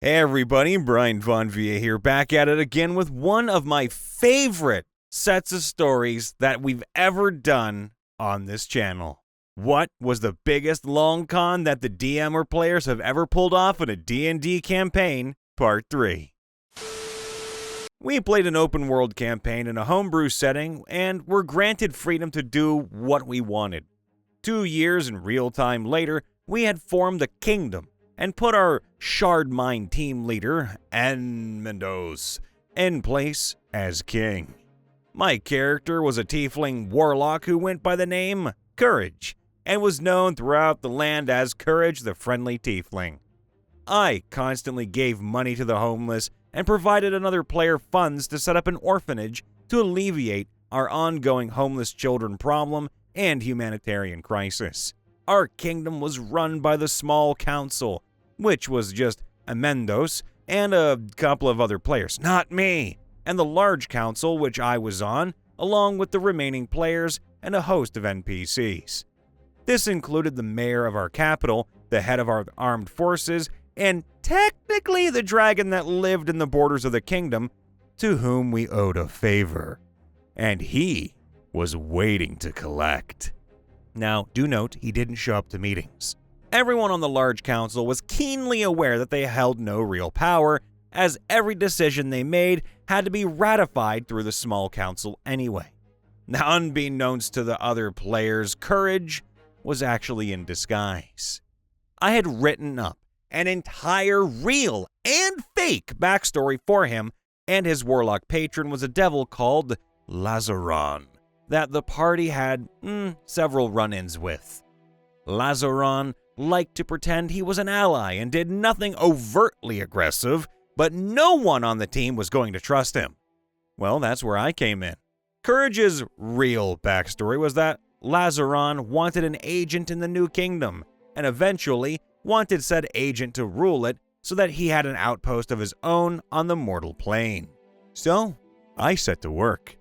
Hey everybody, Brian Von Via here, back at it again with one of my favorite sets of stories that we've ever done on this channel. What was the biggest long con that the DM or players have ever pulled off in a D&D campaign? Part 3. We played an open world campaign in a homebrew setting and were granted freedom to do what we wanted. 2 years in real time later, we had formed a kingdom and put our Shard Mine team leader, Mendos, in place as king. My character was a tiefling warlock who went by the name Courage, and was known throughout the land as Courage the Friendly Tiefling. I constantly gave money to the homeless and provided another player funds to set up an orphanage to alleviate our ongoing homeless children problem and humanitarian crisis. Our kingdom was run by the small council, which was just Mendos and a couple of other players, not me, and the large council which I was on, along with the remaining players and a host of NPCs. This included the mayor of our capital, the head of our armed forces, and technically the dragon that lived in the borders of the kingdom, to whom we owed a favor. And he was waiting to collect. Now, do note, he didn't show up to meetings. Everyone on the large council was keenly aware that they held no real power, as every decision they made had to be ratified through the small council anyway. Now, unbeknownst to the other players, Courage was actually in disguise. I had written up an entire real and fake backstory for him, and his warlock patron was a devil called Lazaron that the party had several run-ins with. Lazaron liked to pretend he was an ally and did nothing overtly aggressive, but no one on the team was going to trust him. Well, that's where I came in. Courage's real backstory was that Lazaron wanted an agent in the New Kingdom, and eventually wanted said agent to rule it so that he had an outpost of his own on the mortal plane. So, I set to work.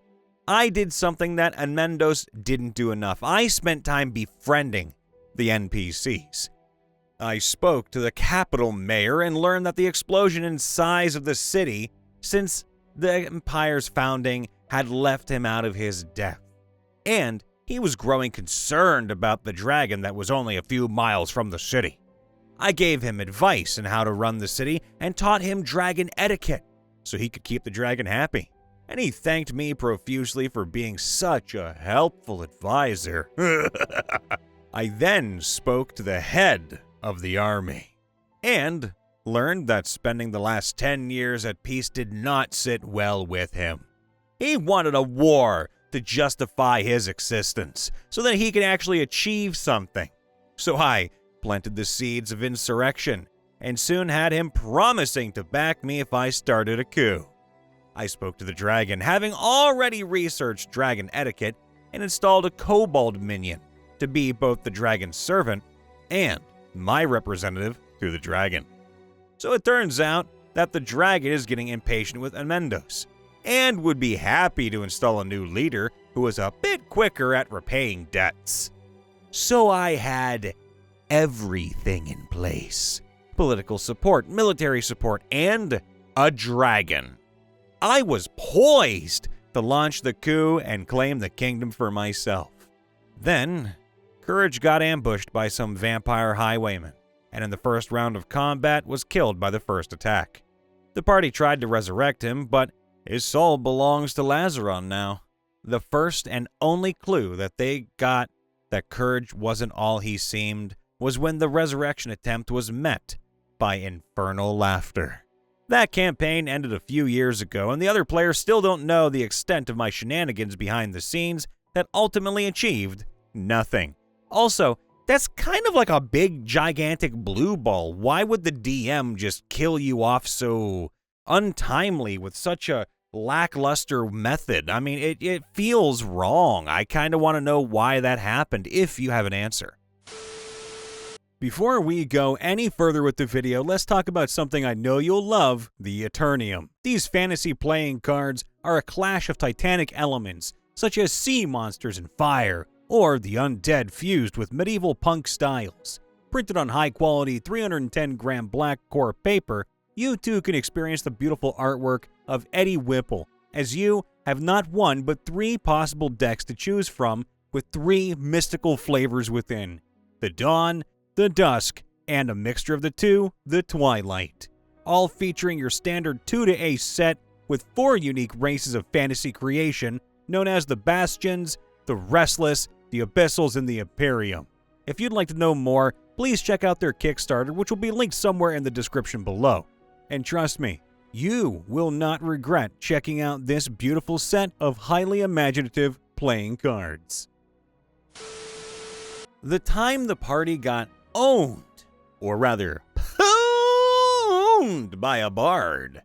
I did something that Mendos didn't do enough. I spent time befriending the NPCs. I spoke to the capital mayor and learned that the explosion in size of the city since the empire's founding had left him out of his depth. And he was growing concerned about the dragon that was only a few miles from the city. I gave him advice on how to run the city and taught him dragon etiquette so he could keep the dragon happy. And he thanked me profusely for being such a helpful advisor. I then spoke to the head of the army and learned that spending the last 10 years at peace did not sit well with him. He wanted a war to justify his existence so that he could actually achieve something. So I planted the seeds of insurrection and soon had him promising to back me if I started a coup. I spoke to the dragon, having already researched dragon etiquette and installed a kobold minion to be both the dragon's servant and my representative to the dragon. So it turns out that the dragon is getting impatient with Mendos and would be happy to install a new leader who was a bit quicker at repaying debts. So I had everything in place: political support, military support, and a dragon. I was poised to launch the coup and claim the kingdom for myself. Then, Courage got ambushed by some vampire highwaymen, and in the first round of combat was killed by the first attack. The party tried to resurrect him, but his soul belongs to Lazaron now. The first and only clue that they got that Courage wasn't all he seemed was when the resurrection attempt was met by infernal laughter. That campaign ended a few years ago, and the other players still don't know the extent of my shenanigans behind the scenes that ultimately achieved nothing. Also, that's kind of like a big, gigantic blue ball. Why would the DM just kill you off so untimely with such a lackluster method? I mean, it feels wrong. I kind of want to know why that happened, if you have an answer. Before we go any further with the video, let's talk about something I know you'll love, the Eternium. These fantasy playing cards are a clash of titanic elements, such as sea monsters and fire, or the undead fused with medieval punk styles. Printed on high-quality 310-gram black core paper, you too can experience the beautiful artwork of Eddie Whipple, as you have not one but 3 possible decks to choose from with 3 mystical flavors within: the Dawn, the Dusk, and a mixture of the 2, the Twilight. All featuring your standard 2 to Ace set with 4 unique races of fantasy creation known as the Bastions, the Restless, the Abyssals, and the Imperium. If you'd like to know more, please check out their Kickstarter, which will be linked somewhere in the description below. And trust me, you will not regret checking out this beautiful set of highly imaginative playing cards. The time the party got owned, or rather, pwned by a bard.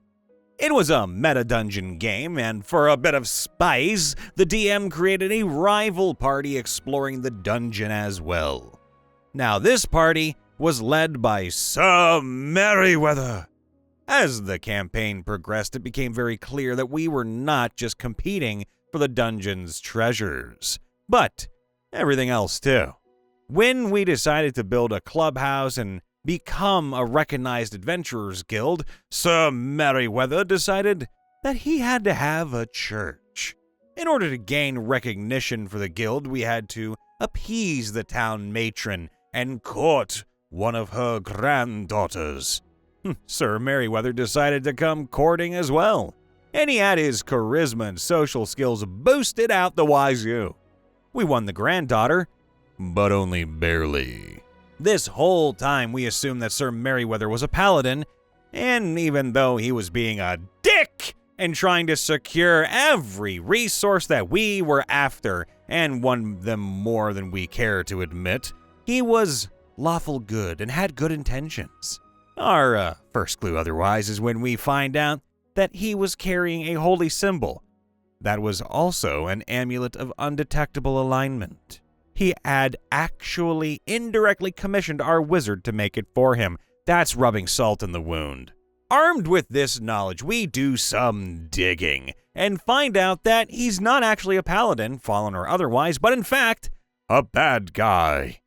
It was a meta-dungeon game, and for a bit of spice, the DM created a rival party exploring the dungeon as well. Now this party was led by Sir Meriwether. As the campaign progressed, it became very clear that we were not just competing for the dungeon's treasures, but everything else too. When we decided to build a clubhouse and become a recognized adventurers guild, Sir Meriwether decided that he had to have a church. In order to gain recognition for the guild, we had to appease the town matron and court one of her granddaughters. Sir Meriwether decided to come courting as well, and he had his charisma and social skills boosted out the wazoo. We won the granddaughter, but only barely. This whole time we assumed that Sir Meriwether was a paladin, and even though he was being a dick and trying to secure every resource that we were after and won them more than we care to admit, he was lawful good and had good intentions. Our first clue otherwise is when we find out that he was carrying a holy symbol that was also an amulet of undetectable alignment. He had actually indirectly commissioned our wizard to make it for him. That's rubbing salt in the wound. Armed with this knowledge, we do some digging and find out that he's not actually a paladin, fallen or otherwise, but in fact, a bad guy.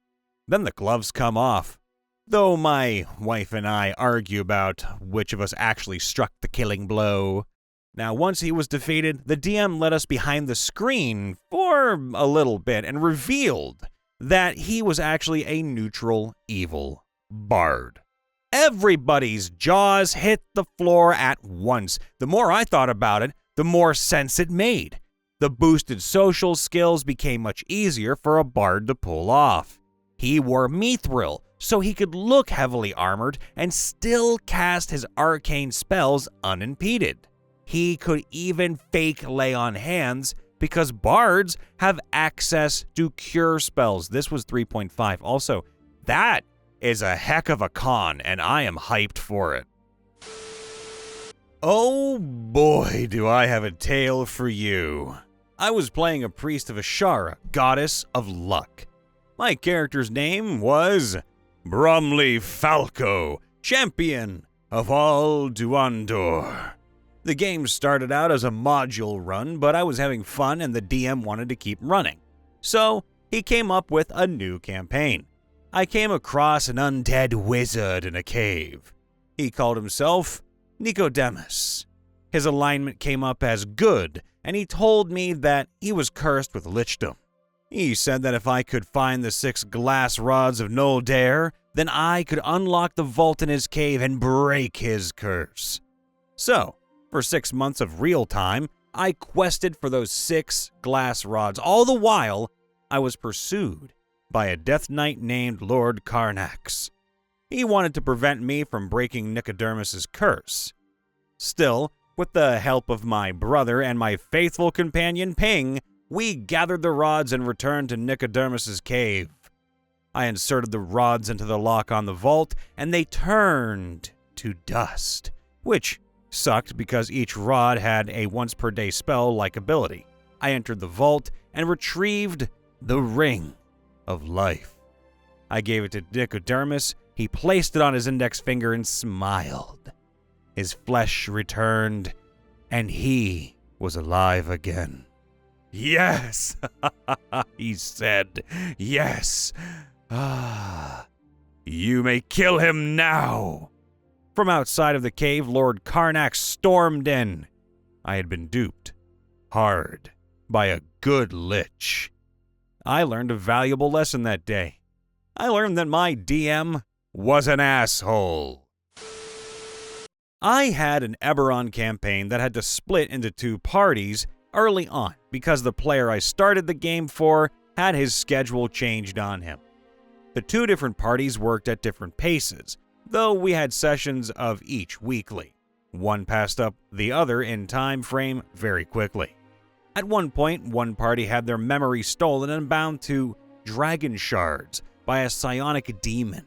Then the gloves come off, though my wife and I argue about which of us actually struck the killing blow. Now, once he was defeated, the DM led us behind the screen for a little bit and revealed that he was actually a neutral evil bard. Everybody's jaws hit the floor at once. The more I thought about it, the more sense it made. The boosted social skills became much easier for a bard to pull off. He wore mithril, so he could look heavily armored and still cast his arcane spells unimpeded. He could even fake lay on hands because bards have access to cure spells. This was 3.5. Also, that is a heck of a con, and I am hyped for it. Oh boy, do I have a tale for you. I was playing a priest of Ashara, goddess of luck. My character's name was Brumley Falco, champion of all Duandor. The game started out as a module run, but I was having fun and the DM wanted to keep running. So he came up with a new campaign. I came across an undead wizard in a cave. He called himself Nicodemus. His alignment came up as good, and he told me that he was cursed with lichdom. He said that if I could find the 6 glass rods of Noldare, then I could unlock the vault in his cave and break his curse. So, for 6 months of real time, I quested for those 6 glass rods. All the while, I was pursued by a death knight named Lord Carnax. He wanted to prevent me from breaking Nicodemus's curse. Still, with the help of my brother and my faithful companion Ping, we gathered the rods and returned to Nicodemus's cave. I inserted the rods into the lock on the vault, and they turned to dust, which sucked because each rod had a once-per-day spell-like ability. I entered the vault and retrieved the Ring of Life. I gave it to Nicodemus. He placed it on his index finger and smiled. His flesh returned, and he was alive again. Yes, he said, yes. You may kill him now. From outside of the cave, Lord Karnak stormed in. I had been duped. Hard. By a good lich. I learned a valuable lesson that day. I learned that my DM was an asshole. I had an Eberron campaign that had to split into 2 parties early on because the player I started the game for had his schedule changed on him. The 2 different parties worked at different paces, though we had sessions of each weekly. One passed up the other in time frame very quickly. At one point, one party had their memory stolen and bound to dragon shards by a psionic demon.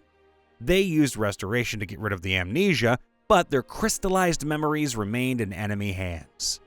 They used restoration to get rid of the amnesia, but their crystallized memories remained in enemy hands.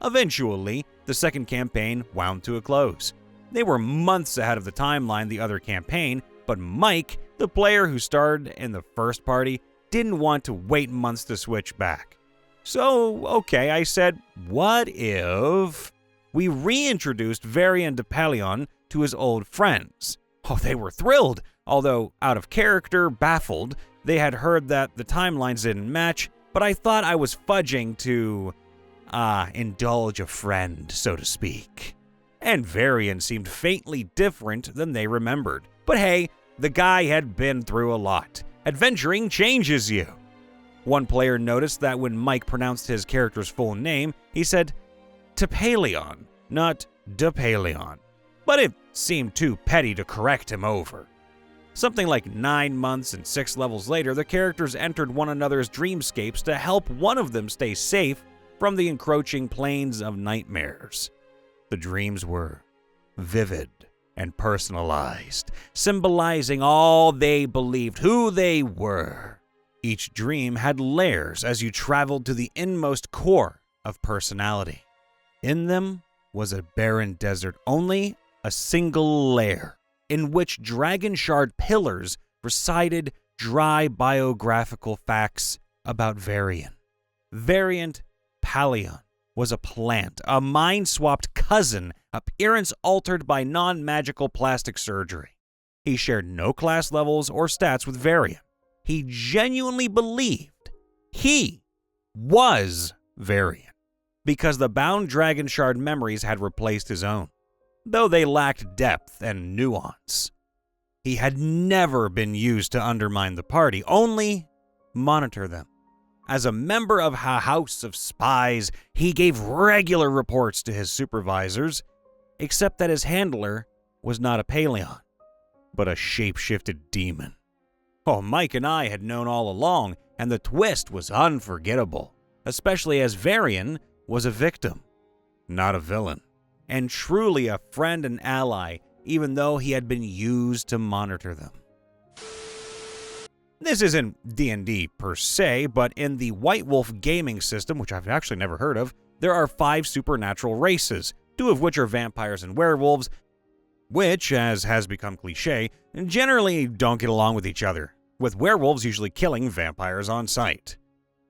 Eventually, the second campaign wound to a close. They were months ahead of the timeline the other campaign, but Mike, the player who starred in the first party, didn't want to wait months to switch back. So, okay, I said, what if we reintroduced Varian de Pelion to his old friends? Oh, they were thrilled, although out of character, baffled. They had heard that the timelines didn't match, but I thought I was fudging to, indulge a friend, so to speak. And Varian seemed faintly different than they remembered. But hey, the guy had been through a lot. Adventuring changes you. One player noticed that when Mike pronounced his character's full name, he said Tepalion, not Depalion. But it seemed too petty to correct him over. Something like 9 months and 6 levels later, the characters entered one another's dreamscapes to help one of them stay safe from the encroaching plains of nightmares. The dreams were vivid and personalized, symbolizing all they believed, who they were. Each dream had layers as you traveled to the inmost core of personality. In them was a barren desert, only a single layer, in which dragon shard pillars recited dry biographical facts about Varian. Variant Palion was a plant, a mind-swapped cousin, appearance altered by non-magical plastic surgery. He shared no class levels or stats with Varian. He genuinely believed he was Varian, because the bound dragon shard memories had replaced his own, though they lacked depth and nuance. He had never been used to undermine the party, only monitor them. As a member of a house of spies, he gave regular reports to his supervisors, except that his handler was not a Paleon, but a shape-shifted demon. Oh, Mike and I had known all along, and the twist was unforgettable, especially as Varian was a victim, not a villain, and truly a friend and ally, even though he had been used to monitor them. This isn't D&D per se, but in the White Wolf gaming system, which I've actually never heard of, there are 5 supernatural races, 2 of which are vampires and werewolves, which, as has become cliche, generally don't get along with each other, with werewolves usually killing vampires on sight.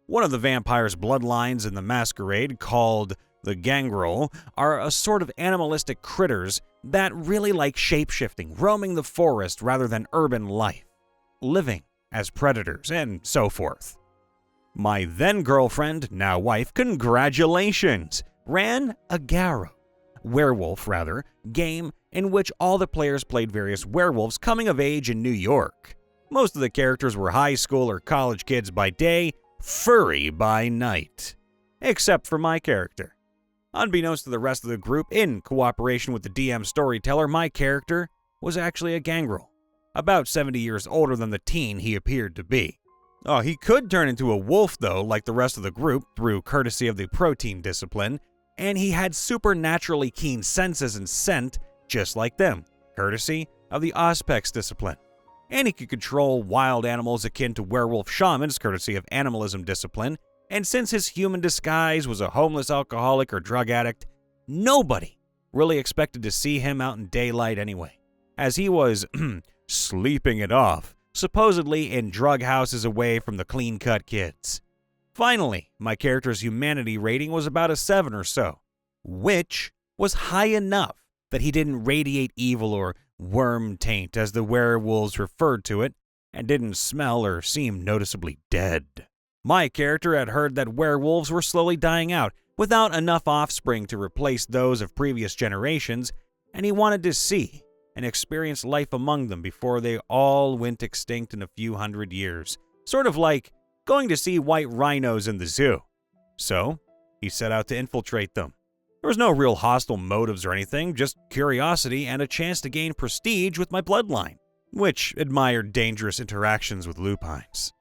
One of the vampires' bloodlines in the masquerade, called the Gangrel, are a sort of animalistic critters that really like shape-shifting, roaming the forest rather than urban life, living as predators, and so forth. My then-girlfriend, now wife, congratulations, ran a werewolf game in which all the players played various werewolves coming of age in New York. Most of the characters were high school or college kids by day, furry by night. Except for my character. Unbeknownst to the rest of the group, in cooperation with the DM storyteller, my character was actually a gangrel, about 70 years older than the teen he appeared to be. Oh, he could turn into a wolf, though, like the rest of the group, through courtesy of the protein discipline, and he had supernaturally keen senses and scent, just like them, courtesy of the Auspex discipline. And he could control wild animals akin to werewolf shamans, courtesy of animalism discipline, and since his human disguise was a homeless alcoholic or drug addict, nobody really expected to see him out in daylight anyway, as he was sleeping it off, supposedly in drug houses away from the clean-cut kids. Finally, my character's humanity rating was about a 7 or so, which was high enough that he didn't radiate evil or worm taint, as the werewolves referred to it, and didn't smell or seem noticeably dead. My character had heard that werewolves were slowly dying out without enough offspring to replace those of previous generations, and he wanted to see and experience life among them before they all went extinct in a few hundred years, sort of like going to see white rhinos in the zoo. So, he set out to infiltrate them. There was no real hostile motives or anything, just curiosity and a chance to gain prestige with my bloodline, which admired dangerous interactions with lupines.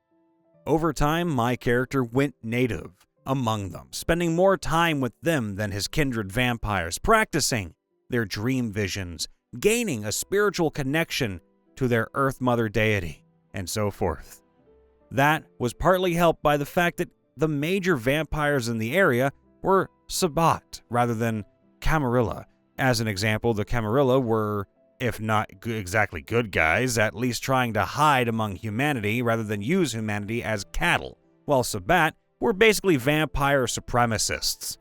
Over time, my character went native among them, spending more time with them than his kindred vampires, practicing their dream visions, gaining a spiritual connection to their Earth Mother deity, and so forth. That was partly helped by the fact that the major vampires in the area were Sabbat rather than Camarilla. As an example, the Camarilla were, if not exactly good guys, at least trying to hide among humanity rather than use humanity as cattle, while Sabbat were basically vampire supremacists.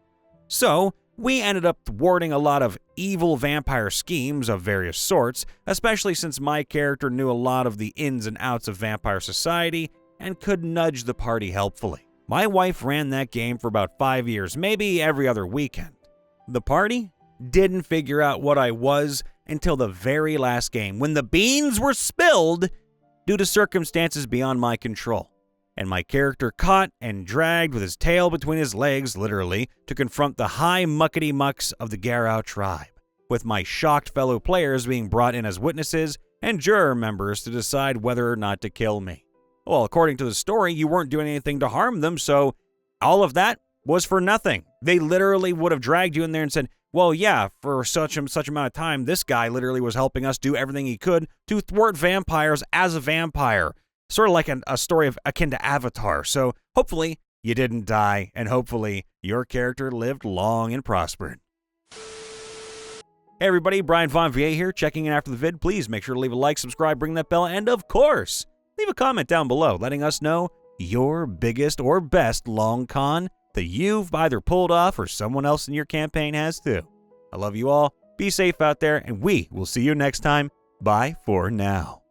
So, we ended up thwarting a lot of evil vampire schemes of various sorts, especially since my character knew a lot of the ins and outs of vampire society and could nudge the party helpfully. My wife ran that game for about 5 years, maybe every other weekend. The party didn't figure out what I was until the very last game, when the beans were spilled due to circumstances beyond my control, and my character caught and dragged with his tail between his legs, literally, to confront the high muckety-mucks of the Garrow tribe, with my shocked fellow players being brought in as witnesses and juror members to decide whether or not to kill me. Well, according to the story, you weren't doing anything to harm them, so all of that was for nothing. They literally would have dragged you in there and said, well, yeah, for such amount of time, this guy literally was helping us do everything he could to thwart vampires as a vampire. Sort of like a story akin to Avatar. So hopefully you didn't die, and hopefully your character lived long and prospered. Hey everybody, Brian Von VA here, checking in after the vid. Please make sure to leave a like, subscribe, ring that bell, and of course, leave a comment down below letting us know your biggest or best long con that you've either pulled off or someone else in your campaign has too. I love you all. Be safe out there, and we will see you next time. Bye for now.